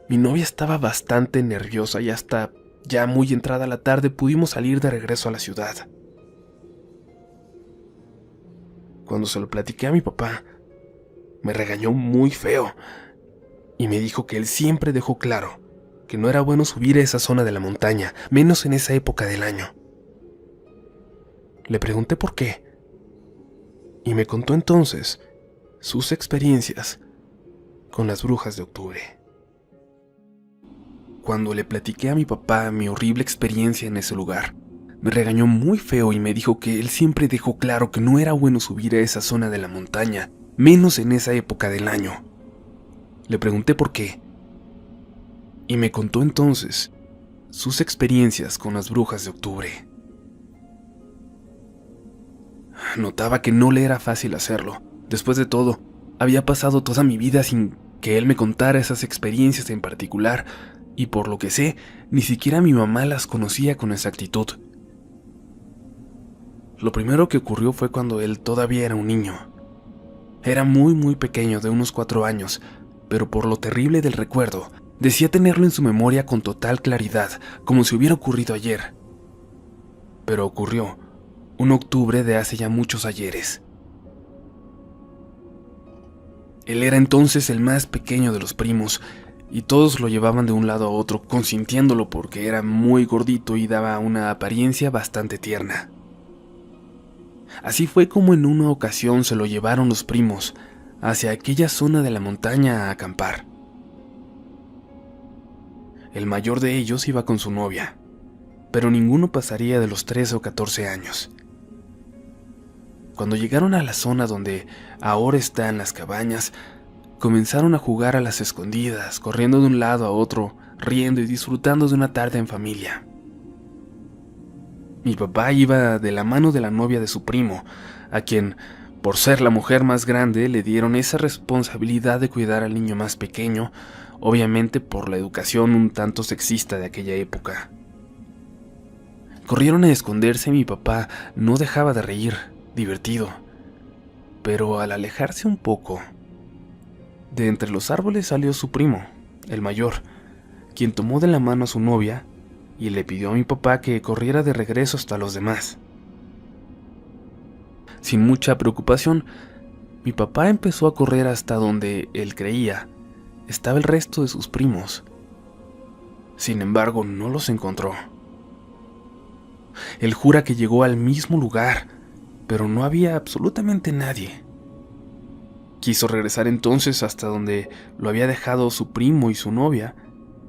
Mi novia estaba bastante nerviosa y hasta ya muy entrada la tarde pudimos salir de regreso a la ciudad. Cuando se lo platiqué a mi papá, me regañó muy feo y me dijo que él siempre dejó claro que no era bueno subir a esa zona de la montaña, menos en esa época del año. Le pregunté por qué y me contó entonces sus experiencias con las brujas de octubre. Cuando le platiqué a mi papá mi horrible experiencia en ese lugar, me regañó muy feo y me dijo que él siempre dejó claro que no era bueno subir a esa zona de la montaña, menos en esa época del año. Le pregunté por qué y me contó entonces sus experiencias con las brujas de octubre. Notaba que no le era fácil hacerlo. Después de todo, había pasado toda mi vida sin que él me contara esas experiencias en particular, y por lo que sé, ni siquiera mi mamá las conocía con exactitud. Lo primero que ocurrió fue cuando él todavía era un niño. Era muy pequeño, de unos 4 años, pero por lo terrible del recuerdo, decía tenerlo en su memoria con total claridad, como si hubiera ocurrido ayer. Pero ocurrió un octubre de hace ya muchos ayeres. Él era entonces el más pequeño de los primos, y todos lo llevaban de un lado a otro, consintiéndolo porque era muy gordito y daba una apariencia bastante tierna. Así fue como en una ocasión se lo llevaron los primos hacia aquella zona de la montaña a acampar. El mayor de ellos iba con su novia, pero ninguno pasaría de los 13 o 14 años. Cuando llegaron a la zona donde ahora están las cabañas, comenzaron a jugar a las escondidas, corriendo de un lado a otro, riendo y disfrutando de una tarde en familia. Mi papá iba de la mano de la novia de su primo, a quien, por ser la mujer más grande, le dieron esa responsabilidad de cuidar al niño más pequeño, obviamente por la educación un tanto sexista de aquella época. Corrieron a esconderse y mi papá no dejaba de reír, divertido, pero al alejarse un poco, de entre los árboles salió su primo, el mayor, quien tomó de la mano a su novia y le pidió a mi papá que corriera de regreso hasta los demás. Sin mucha preocupación, Mi papá empezó a correr hasta donde él creía estaba el resto de sus primos. Sin embargo, no los encontró. Él jura que llegó al mismo lugar, pero no había absolutamente nadie. Quiso regresar entonces hasta donde lo había dejado su primo y su novia,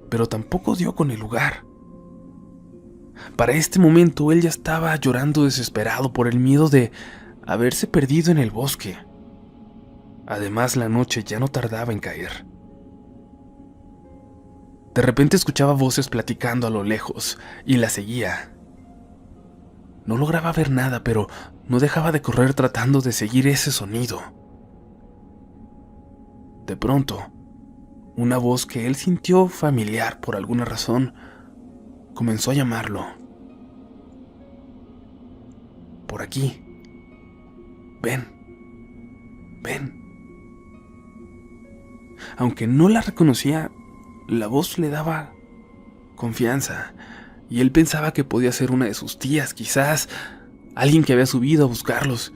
pero tampoco dio con el lugar. Para este momento él ya estaba llorando desesperado por el miedo de haberse perdido en el bosque. Además, la noche ya no tardaba en caer. De repente escuchaba voces platicando a lo lejos y la seguía. No lograba ver nada, pero no dejaba de correr tratando de seguir ese sonido. De pronto, una voz que él sintió familiar por alguna razón comenzó a llamarlo. Por aquí. Ven. Ven. Aunque no la reconocía, la voz le daba confianza, y él pensaba que podía ser una de sus tías, quizás alguien que había subido a buscarlos.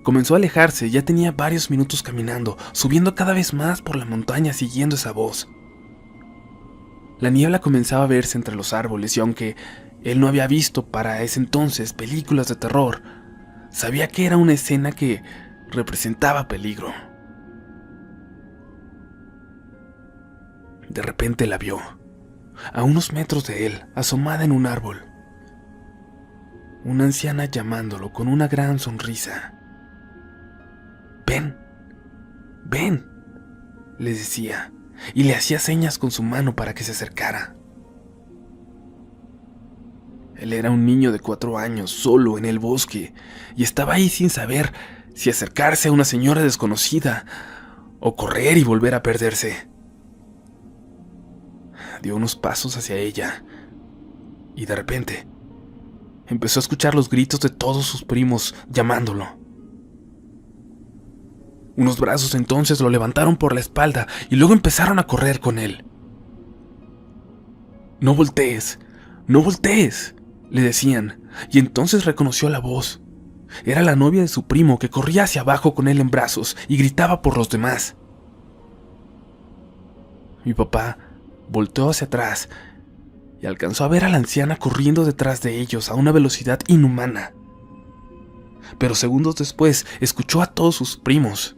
Comenzó a alejarse, ya tenía varios minutos caminando, subiendo cada vez más por la montaña siguiendo esa voz. La niebla comenzaba a verse entre los árboles y aunque él no había visto para ese entonces películas de terror, sabía que era una escena que representaba peligro. De repente la vio, a unos metros de él, asomada en un árbol. Una anciana llamándolo con una gran sonrisa. Ven, ven, le decía, y le hacía señas con su mano para que se acercara. Él era un niño de 4 años, solo en el bosque, y estaba ahí sin saber si acercarse a una señora desconocida o correr y volver a perderse. Dio unos pasos hacia ella, y de repente empezó a escuchar los gritos de todos sus primos llamándolo. Unos brazos entonces lo levantaron por la espalda y luego empezaron a correr con él. No voltees, no voltees, le decían, y entonces reconoció la voz. Era la novia de su primo que corría hacia abajo con él en brazos y gritaba por los demás. Mi papá volteó hacia atrás y alcanzó a ver a la anciana corriendo detrás de ellos a una velocidad inhumana. Pero segundos después escuchó a todos sus primos.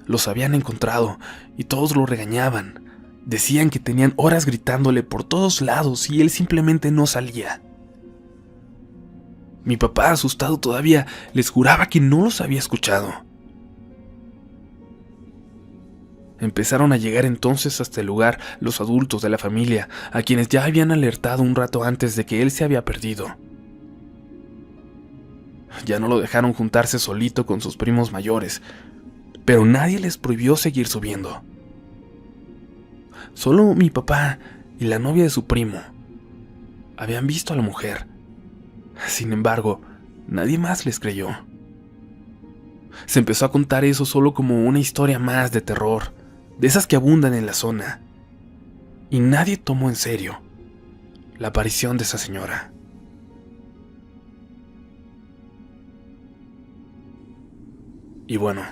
Los habían encontrado y todos lo regañaban. Decían que tenían horas gritándole por todos lados y él simplemente no salía. Mi papá, asustado todavía, les juraba que no los había escuchado. Empezaron a llegar entonces hasta el lugar los adultos de la familia, a quienes ya habían alertado un rato antes de que él se había perdido. Ya no lo dejaron juntarse solito con sus primos mayores, pero nadie les prohibió seguir subiendo. Solo mi papá y la novia de su primo habían visto a la mujer. Sin embargo, nadie más les creyó. Se empezó a contar eso solo como una historia más de terror, de esas que abundan en la zona, y nadie tomó en serio la aparición de esa señora. Y bueno,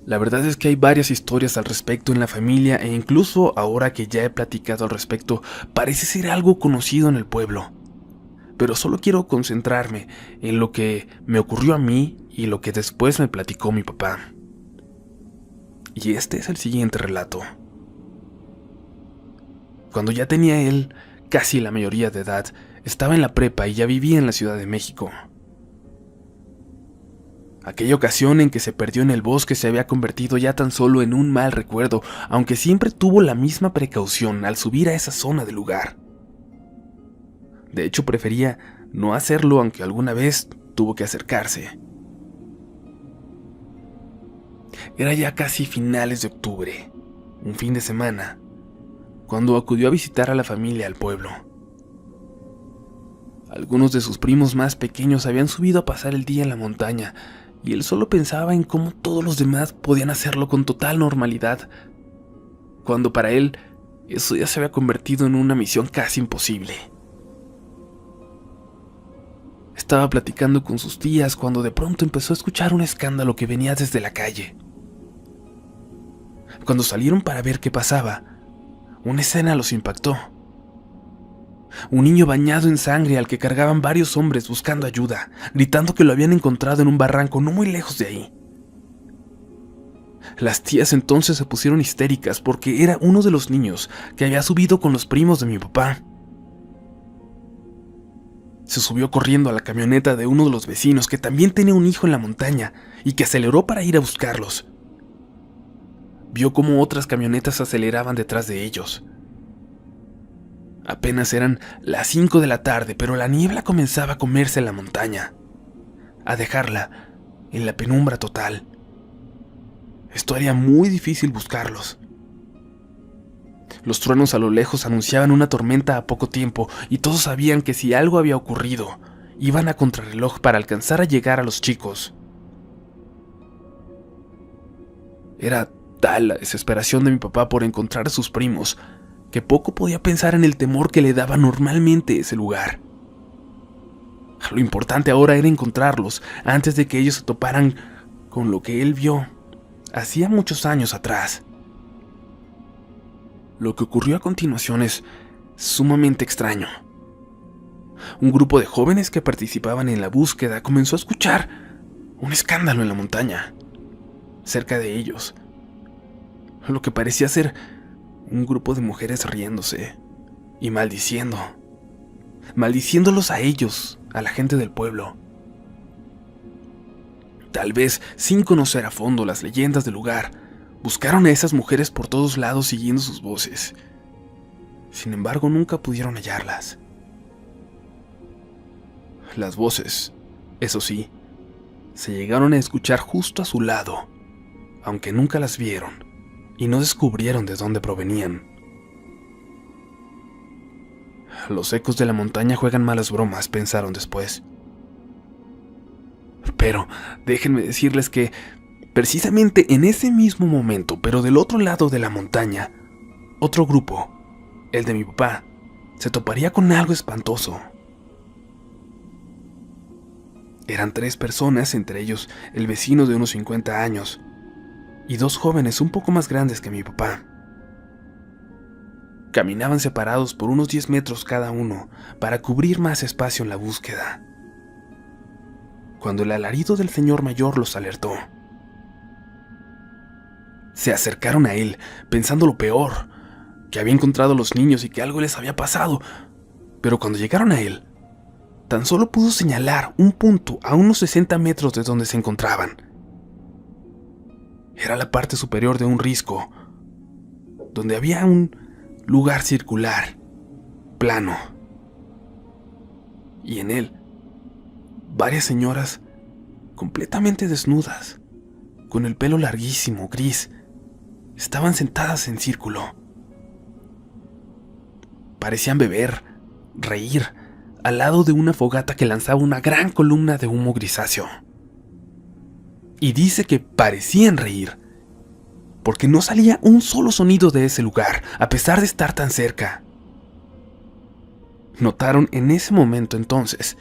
la verdad es que hay varias historias al respecto en la familia e incluso ahora que ya he platicado al respecto, parece ser algo conocido en el pueblo. Pero solo quiero concentrarme en lo que me ocurrió a mí y lo que después me platicó mi papá. Y este es el siguiente relato. Cuando ya tenía él casi la mayoría de edad, estaba en la prepa y ya vivía en la Ciudad de México. Aquella ocasión en que se perdió en el bosque se había convertido ya tan solo en un mal recuerdo, aunque siempre tuvo la misma precaución al subir a esa zona del lugar. De hecho, prefería no hacerlo, aunque alguna vez tuvo que acercarse. Era ya casi finales de octubre, un fin de semana, cuando acudió a visitar a la familia al pueblo. Algunos de sus primos más pequeños habían subido a pasar el día en la montaña, y él solo pensaba en cómo todos los demás podían hacerlo con total normalidad, cuando para él eso ya se había convertido en una misión casi imposible. Estaba platicando con sus tías cuando de pronto empezó a escuchar un escándalo que venía desde la calle. Cuando salieron para ver qué pasaba, una escena los impactó. Un niño bañado en sangre al que cargaban varios hombres buscando ayuda, gritando que lo habían encontrado en un barranco no muy lejos de ahí. Las tías entonces se pusieron histéricas porque era uno de los niños que había subido con los primos de mi papá. Se subió corriendo a la camioneta de uno de los vecinos que también tenía un hijo en la montaña y que aceleró para ir a buscarlos. Vio cómo otras camionetas aceleraban detrás de ellos. Apenas eran las 5 de la tarde, pero la niebla comenzaba a comerse la montaña, a dejarla en la penumbra total. Esto haría muy difícil buscarlos. Los truenos a lo lejos anunciaban una tormenta a poco tiempo y todos sabían que si algo había ocurrido, iban a contrarreloj para alcanzar a llegar a los chicos. Era tal la desesperación de mi papá por encontrar a sus primos que poco podía pensar en el temor que le daba normalmente ese lugar. Lo importante ahora era encontrarlos antes de que ellos se toparan con lo que él vio hacía muchos años atrás. Lo que ocurrió a continuación es sumamente extraño. Un grupo de jóvenes que participaban en la búsqueda comenzó a escuchar un escándalo en la montaña, cerca de ellos. Lo que parecía ser un grupo de mujeres riéndose y maldiciéndolos a ellos, a la gente del pueblo. Tal vez, sin conocer a fondo las leyendas del lugar, buscaron a esas mujeres por todos lados siguiendo sus voces. Sin embargo, nunca pudieron hallarlas. Las voces, eso sí, se llegaron a escuchar justo a su lado, aunque nunca las vieron y no descubrieron de dónde provenían. Los ecos de la montaña juegan malas bromas, pensaron después. Pero déjenme decirles que, precisamente en ese mismo momento, pero del otro lado de la montaña, otro grupo, el de mi papá, se toparía con algo espantoso. Eran 3 personas, entre ellos el vecino de unos 50 años, y 2 jóvenes un poco más grandes que mi papá. Caminaban separados por unos 10 metros cada uno para cubrir más espacio en la búsqueda, cuando el alarido del señor mayor los alertó. Se acercaron a él, pensando lo peor, que había encontrado a los niños y que algo les había pasado, pero cuando llegaron a él, tan solo pudo señalar un punto a unos 60 metros de donde se encontraban. Era la parte superior de un risco, donde había un lugar circular, plano, y en él varias señoras completamente desnudas, con el pelo larguísimo, gris, estaban sentadas en círculo. Parecían beber, reír, al lado de una fogata que lanzaba una gran columna de humo grisáceo. Y dice que parecían reír, porque no salía un solo sonido de ese lugar, a pesar de estar tan cerca. Notaron en ese momento entonces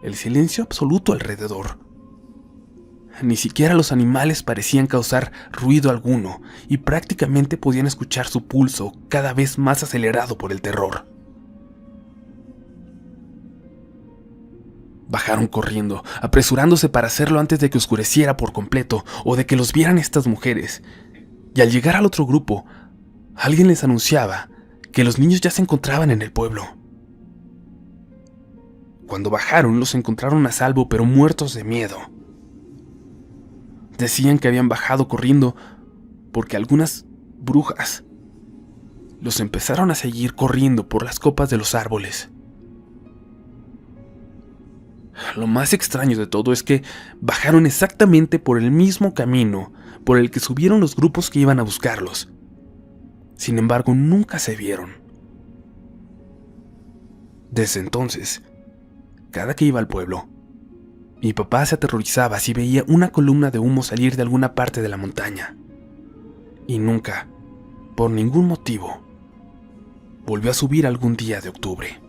el silencio absoluto alrededor. Ni siquiera los animales parecían causar ruido alguno y prácticamente podían escuchar su pulso cada vez más acelerado por el terror. Bajaron corriendo, apresurándose para hacerlo antes de que oscureciera por completo o de que los vieran estas mujeres. Y al llegar al otro grupo, alguien les anunciaba que los niños ya se encontraban en el pueblo. Cuando bajaron, los encontraron a salvo, pero muertos de miedo. Decían que habían bajado corriendo porque algunas brujas los empezaron a seguir corriendo por las copas de los árboles. Lo más extraño de todo es que bajaron exactamente por el mismo camino por el que subieron los grupos que iban a buscarlos. Sin embargo, nunca se vieron. Desde entonces, cada que iba al pueblo, mi papá se aterrorizaba si veía una columna de humo salir de alguna parte de la montaña. Y nunca, por ningún motivo, volvió a subir algún día de octubre.